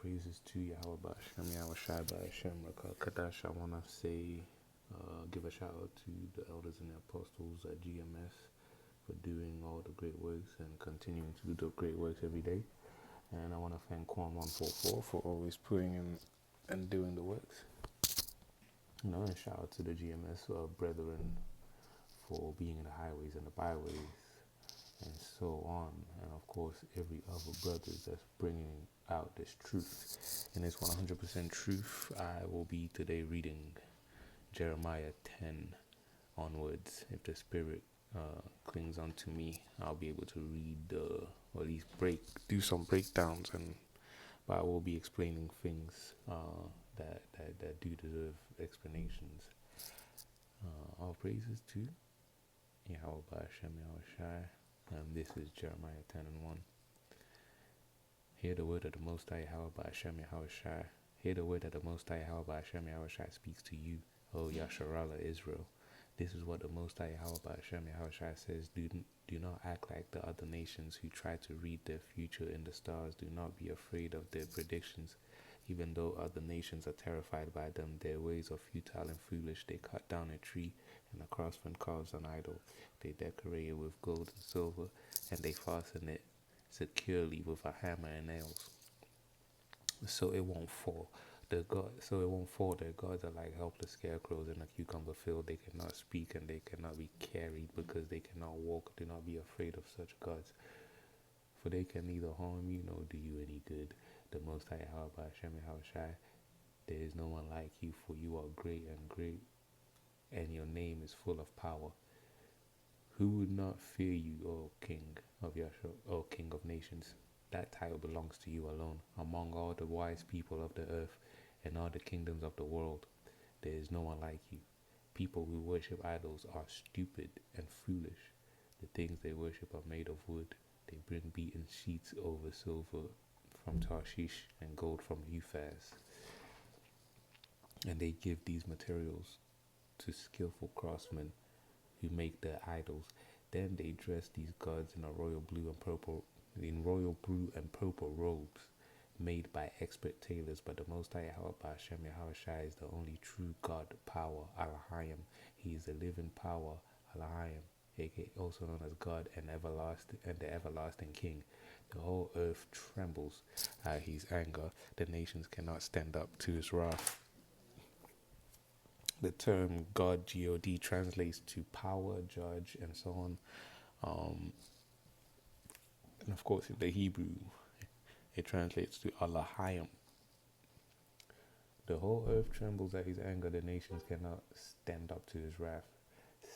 praises to Yahawah BaHaSham YAHAWASHI Kadash. I want to say, give a shout out to the elders and the apostles at GMS for doing all the great works and continuing to do the great works every day. And I want to thank Quan 144 for always putting in and doing the works. And shout out to the GMS brethren for being in the highways and the byways and so on, and of course every other brothers that's bringing out this truth. And it's 100% truth. I will be today reading Jeremiah 10 onwards. If the spirit clings onto me, I'll be able to read or at least do some breakdowns, but I will be explaining things that do deserve explanations. All praises to Yahawah BaHaSham YAHAWASHI. This is Jeremiah 10 and 1. Hear the word of the Most High Yahawah BaHaSham YAHAWASHI. Hear the word that the Most High Yahawah BaHaSham YAHAWASHI speaks to you, O Yasharallah Israel. This is what the Most High Yahawah BaHaSham YAHAWASHI says. Do not act like the other nations who try to read their future in the stars. Do not be afraid of their predictions. Even though other nations are terrified by them, their ways are futile and foolish. They cut down a tree, and the craftsman carves an idol. They decorate it with gold and silver, and they fasten it securely with a hammer and nails, so it won't fall. Their gods are like helpless scarecrows in a cucumber field. They cannot speak and they cannot be carried because they cannot walk. Do not be afraid of such gods, for they can neither harm you nor do you any good. The Most High Yahawah BaHaSham YAHAWASHI, there is no one like you, for you are great, and your name is full of power. Who would not fear you, O King of O King of nations? That title belongs to you alone. Among all the wise people of the earth and all the kingdoms of the world, there is no one like you. People who worship idols are stupid and foolish. The things they worship are made of wood. They bring beaten sheets over silver from Tarshish and gold from Euphaz. And they give these materials to skillful craftsmen who make their idols. Then they dress these gods in royal blue and purple robes made by expert tailors. But the Most High Yahawah BaHaSham YAHAWASHI is the only true God, power, Alahayim. He is the living power, Alahayim, aka also known as God and the everlasting King. The whole earth trembles at his anger. The nations cannot stand up to his wrath. The term God, G-O-D, translates to power, judge, and so on. And of course, in the Hebrew, it translates to Alahayim. The whole earth trembles at his anger. The nations cannot stand up to his wrath.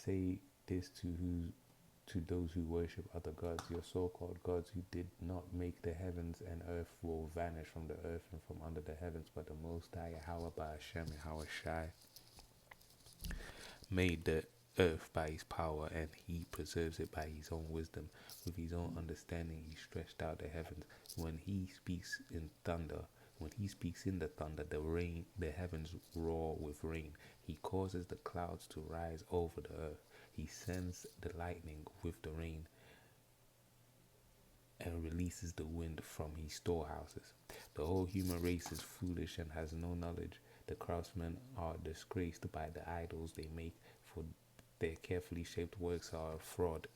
Say this to those who worship other gods. Your so-called gods who did not make the heavens and earth will vanish from the earth and from under the heavens. But the Most High Yahawah BaHaSham YAHAWASHI made the earth by his power, and he preserves it by his own wisdom. With his own understanding he stretched out the heavens. When he speaks in the thunder, the heavens roar with rain. He causes the clouds to rise over the earth. He sends the lightning with the rain and releases the wind from his storehouses. The whole human race is foolish and has no knowledge. The craftsmen are disgraced by the idols they make, for their carefully shaped works are a fraud.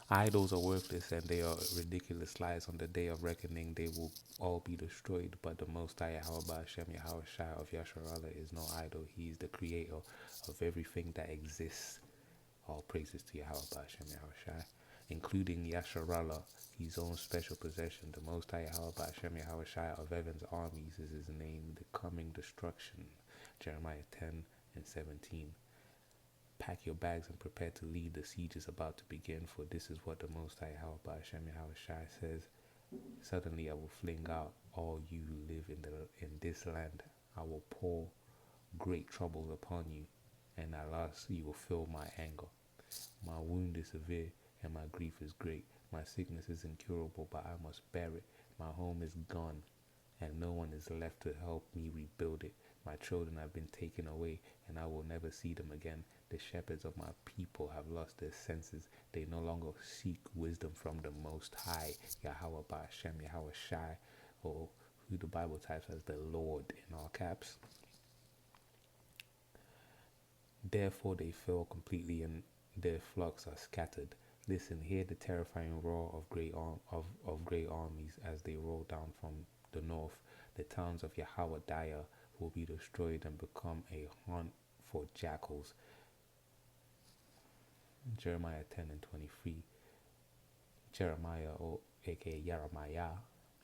Idols are worthless and they are ridiculous lies. On the day of reckoning they will all be destroyed. But the Most High Yahawah BaHaSham YAHAWASHI of Yasharallah is no idol. He is the creator of everything that exists. All praises to Yahawah BaHaSham YAHAWASHI, including Yasharallah, his own special possession. The Most High Yahawah BaHaSham YAHAWASHI of heaven's armies is his name. The coming destruction. Jeremiah 10 and 17. Pack your bags and prepare to leave. The siege is about to begin, for this is what the Most High Yahawah BaHaSham YAHAWASHI says. Suddenly I will fling out all you who live in this land. I will pour great troubles upon you, and at last you will feel my anger. My wound is severe and my grief is great. My sickness is incurable, but I must bear it. My home is gone, and no one is left to help me rebuild it. My children have been taken away, and I will never see them again. The shepherds of my people have lost their senses. They no longer seek wisdom from the Most High, YAHAWAH BaHaSham YAHAWASHI, or who the Bible types as the Lord in all caps. Therefore they fell completely, and their flocks are scattered. Listen, hear the terrifying roar of great armies as they roll down from the north. The towns of Yahawah will be destroyed and become a haunt for jackals. Jeremiah 10 and 23. Jeremiah, or aka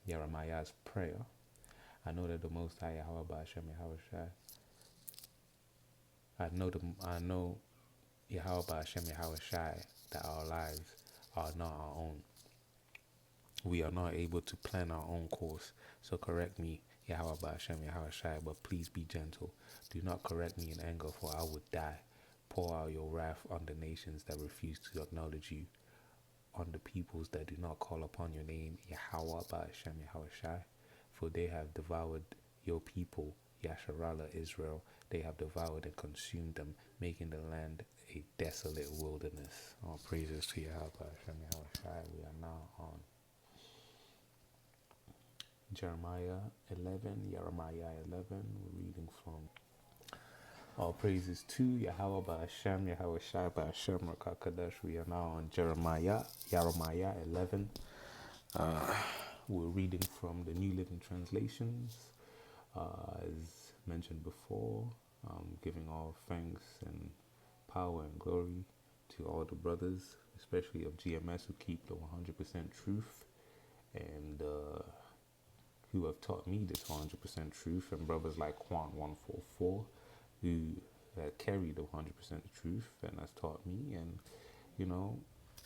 Jeremiah's prayer. I know that the Most High Yahawah BaHaSham YAHAWASHI. I know YAHAWAH BaHaSham YAHAWASHI that our lives are not our own. We are not able to plan our own course. So correct me, YAHAWAH BaHaSham YAHAWASHI, but please be gentle. Do not correct me in anger, for I would die. Pour out your wrath on the nations that refuse to acknowledge you, on the peoples that do not call upon your name, YAHAWAH BaHaSham YAHAWASHI. For they have devoured your people, Yasharallah Israel. They have devoured and consumed them, making the land a desolate wilderness. All praises to YAHAWAH BaHaSham YAHAWASHI. We are now on Jeremiah 11, we're reading from all praises to YAHAWAH BaHaSham YAHAWASHI BaHaSham Rakakadash. We are now on Jeremiah 11. We're reading from the New Living Translations. As mentioned before, giving all thanks and power and glory to all the brothers, especially of GMS, who keep the 100% truth and who have taught me this 100% truth, and brothers like Juan 144 who carry the 100% truth and has taught me, and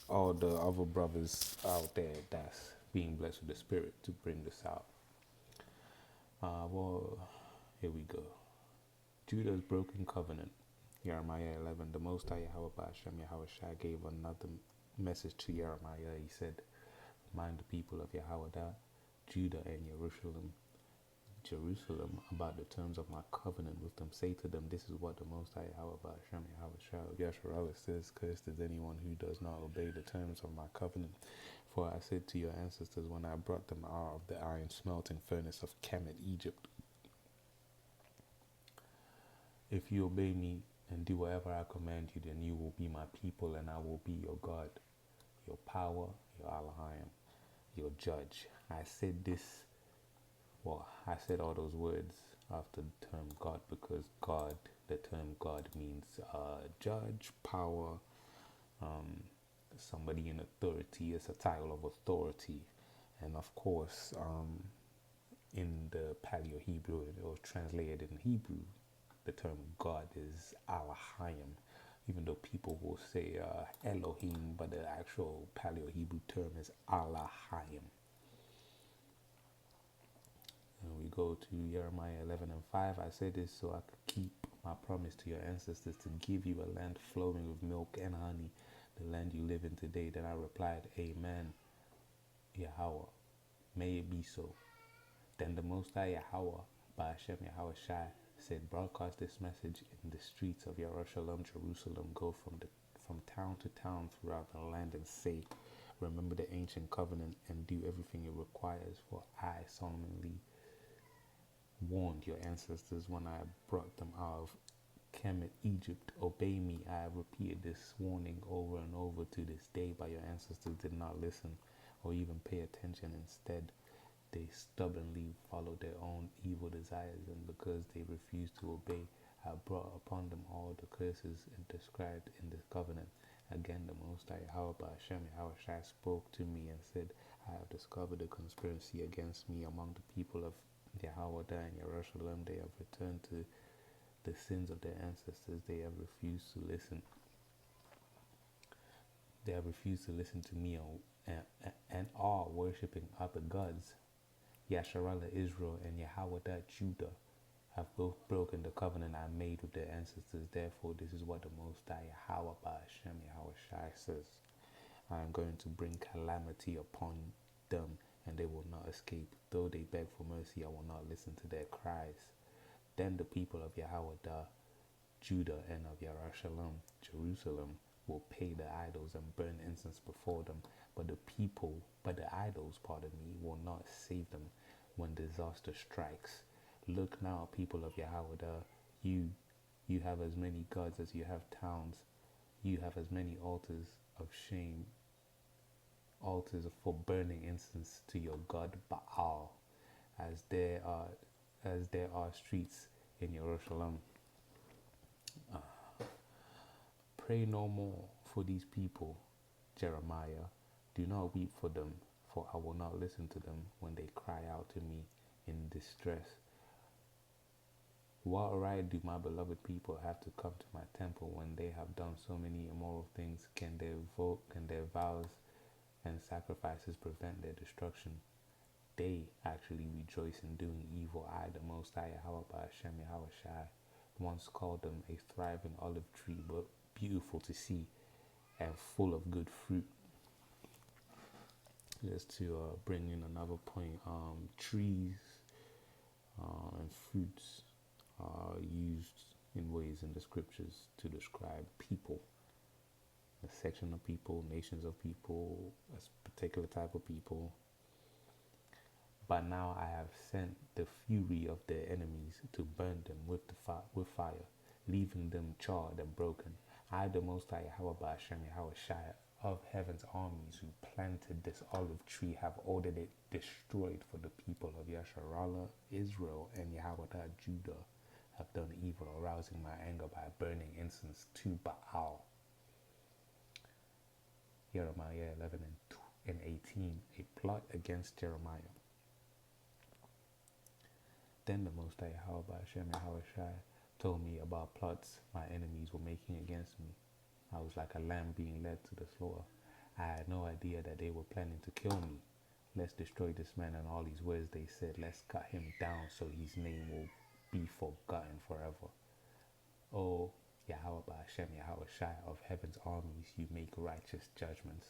all the other brothers out there that's being blessed with the Spirit to bring this out. Well, here we go. Judah's broken covenant. Jeremiah 11. The Most High Yahawah BaHaSham YAHAWASHI gave another message to Jeremiah. He said, "Remind the people of Yahawah, Judah and Jerusalem about the terms of my covenant with them. Say to them, this is what the Most High Yahawah BaHaSham YAHAWASHI Yasharallah says, cursed is anyone who does not obey the terms of my covenant. For I said to your ancestors when I brought them out of the iron smelting furnace of Kemet, Egypt, if you obey me and do whatever I command you, then you will be my people and I will be your God, your power, your Elohim, your judge." I said all those words after the term God, because God, the term God means judge, power, somebody in authority. It's a title of authority. And of course, in the Paleo Hebrew, or translated in Hebrew, the term God is Elohim, even though people will say Elohim, but the actual Paleo Hebrew term is Elohim. And we go to Jeremiah 11 and 5. I say this so I could keep my promise to your ancestors to give you a land flowing with milk and honey, the land you live in today. Then I replied, Amen, Yahawah, may it be so. Then the Most High Yahawah BaHaSham YAHAWASHI said, broadcast this message in the streets of Jerusalem. Go from town to town throughout the land and say, remember the ancient covenant and do everything it requires, for I solemnly warned your ancestors when I brought them out of Kemet, Egypt. Obey me. I have repeated this warning over and over to this day, but your ancestors did not listen or even pay attention. Instead, they stubbornly followed their own evil desires, and because they refused to obey, I brought upon them all the curses described in this covenant. Again, the Most High Yahawah BaHaSham YAHAWASHI spoke to me and said, I have discovered a conspiracy against me among the people of Yahawah and Jerusalem. They have returned to the sins of their ancestors. They have refused to listen. They have refused to listen to me and are worshipping other gods. Yasharallah Israel and Yahawah Judah have both broken the covenant I made with their ancestors. Therefore, this is what the Most High Yahawah BaHaSham YAHAWASHI says. I am going to bring calamity upon them, and they will not escape. Though they beg for mercy, I will not listen to their cries. Then the people of Yahawadah, Judah, and of Yerushalayim, Jerusalem, will pay the idols and burn incense before them. But the idols, pardon me, will not save them when disaster strikes. Look now, people of Yahawadah, you have as many gods as you have towns. You have as many altars of shame, altars for burning incense to your god Baal, as there are streets in Jerusalem. Pray no more for these people, Jeremiah. Do not weep for them, for I will not listen to them when they cry out to me in distress. What right do my beloved people have to come to my temple when they have done so many immoral things? Can their vows and sacrifices prevent their destruction? They actually rejoice in doing evil. I, the Most High YAHAWAH BaHaSham YAHAWASHI, once called them a thriving olive tree, but beautiful to see and full of good fruit. Just to bring in another point, trees and fruits are used in ways in the scriptures to describe people, a section of people, nations of people, a particular type of people. But now I have sent the fury of their enemies to burn them with fire, leaving them charred and broken. I, the Most High YAHAWAH BaHaSham YAHAWASHI of heaven's armies, who planted this olive tree, have ordered it destroyed. For the people of Yasharallah, Israel, and Yahawadah, Judah, have done evil, arousing my anger by burning incense to Baal. Jeremiah 11 and 18, a plot against Jeremiah. Then the Most High YAHAWAH BaHaSham YAHAWASHI told me about plots my enemies were making against me. I was like a lamb being led to the slaughter. I had no idea that they were planning to kill me. Let's destroy this man and all his words, they said. Let's cut him down so his name will be forgotten forever. Oh, YAHAWAH BaHaSham YAHAWASHI of heaven's armies, you make righteous judgments,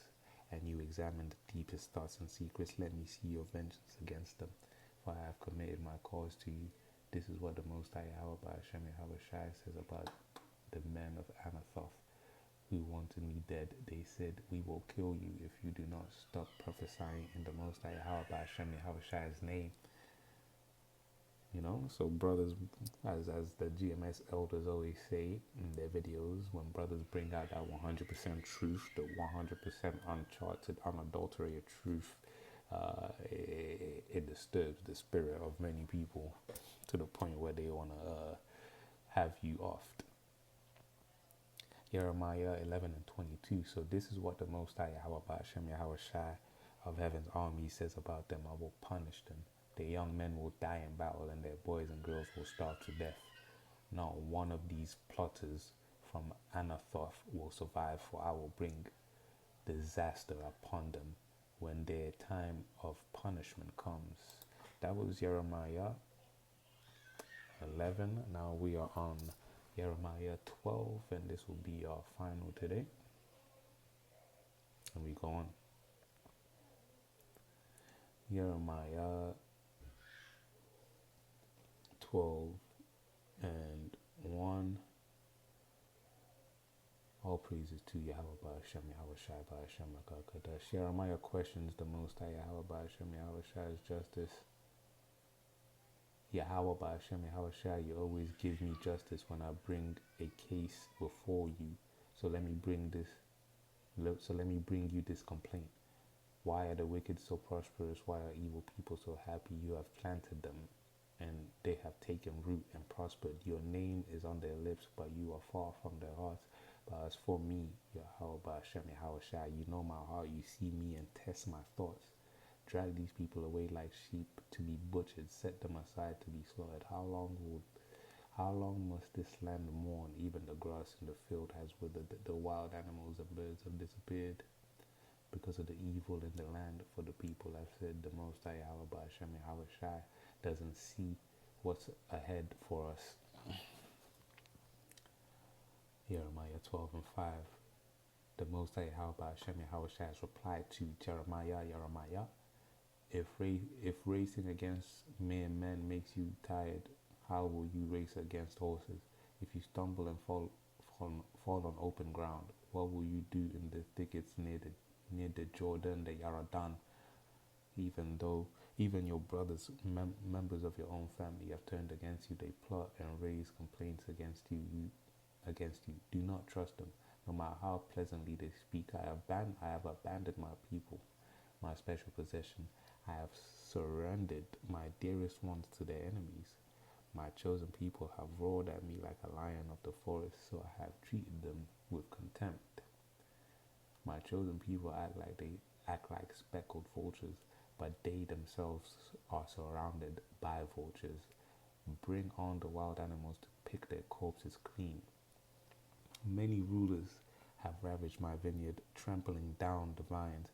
and you examine the deepest thoughts and secrets. Let me see your vengeance against them, for I have committed my cause to you. This is what the Most High YAHAWAH BaHaSham YAHAWASHI says about the men of Anathoth, who wanted me dead. They said, we will kill you if you do not stop prophesying in the Most High YAHAWAH BaHaSham YAHAWASHI's name. You know, so brothers, as the GMS elders always say in their videos, when brothers bring out that 100% truth, the 100% uncharted, unadulterated truth, it disturbs the spirit of many people to the point where they want to have you offed. Jeremiah 11 and 22. So this is what the Most High YAHAWAH BaHaSham YAHAWASHI of heaven's army says about them. I will punish them. Their young men will die in battle, and their boys and girls will starve to death. Not one of these plotters from Anathoth will survive, for I will bring disaster upon them when their time of punishment comes. That was Jeremiah 11. Now we are on Jeremiah 12, and this will be our final today. And we go on. Jeremiah 12 and 1. All praises to YAHAWAH BaHaSham YAHAWASHI BaHaSham Rakakadah. Jeremiah questions the Most High YAHAWAH BaHaSham YAHAWASHI's justice. YAHAWAH BaHaSham YAHAWASHI, you always give me justice when I bring a case before you. So let me bring you this complaint. Why are the wicked so prosperous? Why are evil people so happy? You have planted them, and they have taken root and prospered. Your name is on their lips, but you are far from their hearts. But as for me, YAHAWAH BaHaSham YAHAWASHI, you know my heart, you see me and test my thoughts. Drag these people away like sheep to be butchered, set them aside to be slaughtered. How long must this land mourn? Even the grass in the field has withered, the wild animals and birds have disappeared because of the evil in the land. For the people have said, the Most High YAHAWAH BaHaSham YAHAWASHI doesn't see what's ahead for us. Jeremiah 12 and 5. The Most High YAHAWAH BaHaSham YAHAWASHI has replied to Jeremiah, if racing against mere men makes you tired, how will you race against horses? If you stumble and fall on open ground, what will you do in the thickets near the Jordan, the Yarden? Even your brothers, members of your own family, have turned against you. They plot and raise complaints against you. Do not trust them, no matter how pleasantly they speak. I have abandoned my people, my special possession. I have surrendered my dearest ones to their enemies. My chosen people have roared at me like a lion of the forest, so I have treated them with contempt. My chosen people act like speckled vultures, but they themselves are surrounded by vultures. Bring on the wild animals to pick their corpses clean. Many rulers have ravaged my vineyard, trampling down the vines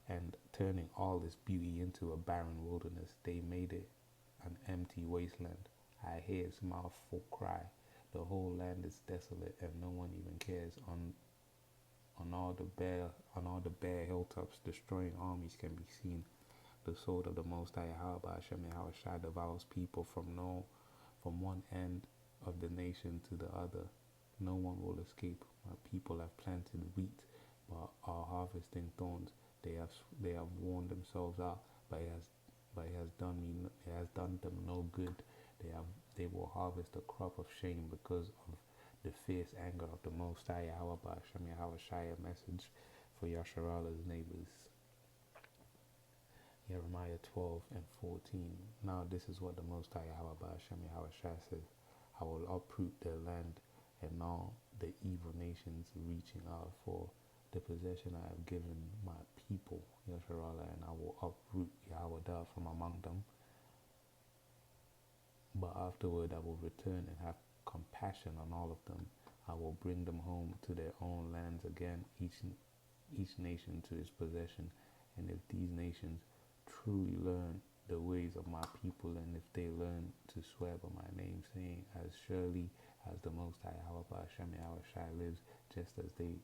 and turning all its beauty into a barren wilderness. They made it an empty wasteland. I hear its mouthful cry. The whole land is desolate, and no one even cares. On all the bare hilltops, destroying armies can be seen. The sword of the Most High YAHAWAH BaHaSham YAHAWASHI devours people from one end of the nation to the other. No one will escape. My people have planted wheat, but are harvesting thorns. They have worn themselves out, but it has done them no good. They will harvest a crop of shame because of the fierce anger of the Most High YAHAWAH BaHaSham YAHAWASHI. A message for Yasharalah's neighbors. Jeremiah 12 and 14. Now this is what the Most High YAHAWAH BaHaSham YAHAWASHI says. I will uproot their land and all the evil nations reaching out for the possession I have given my people, Yasharallah, and I will uproot Yahawah from among them. But afterward I will return and have compassion on all of them. I will bring them home to their own lands again, each nation to its possession. And if these nations truly learn the ways of my people, and if they learn to swear by my name, saying, as surely as the Most High YAHAWAH BaHaSham YAHAWASHI lives, just as they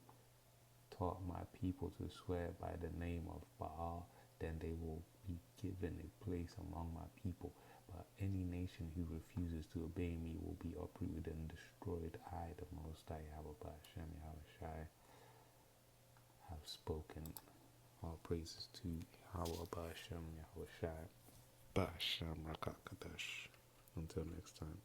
taught my people to swear by the name of Baal, then they will be given a place among my people. But any nation who refuses to obey me will be uprooted and destroyed. I, the Most High YAHAWAH BaHaSham YAHAWASHI, have spoken. All praises to YAHAWAH BaHaSham YAHAWASHI. BaHaSham Rakakadash. Until next time.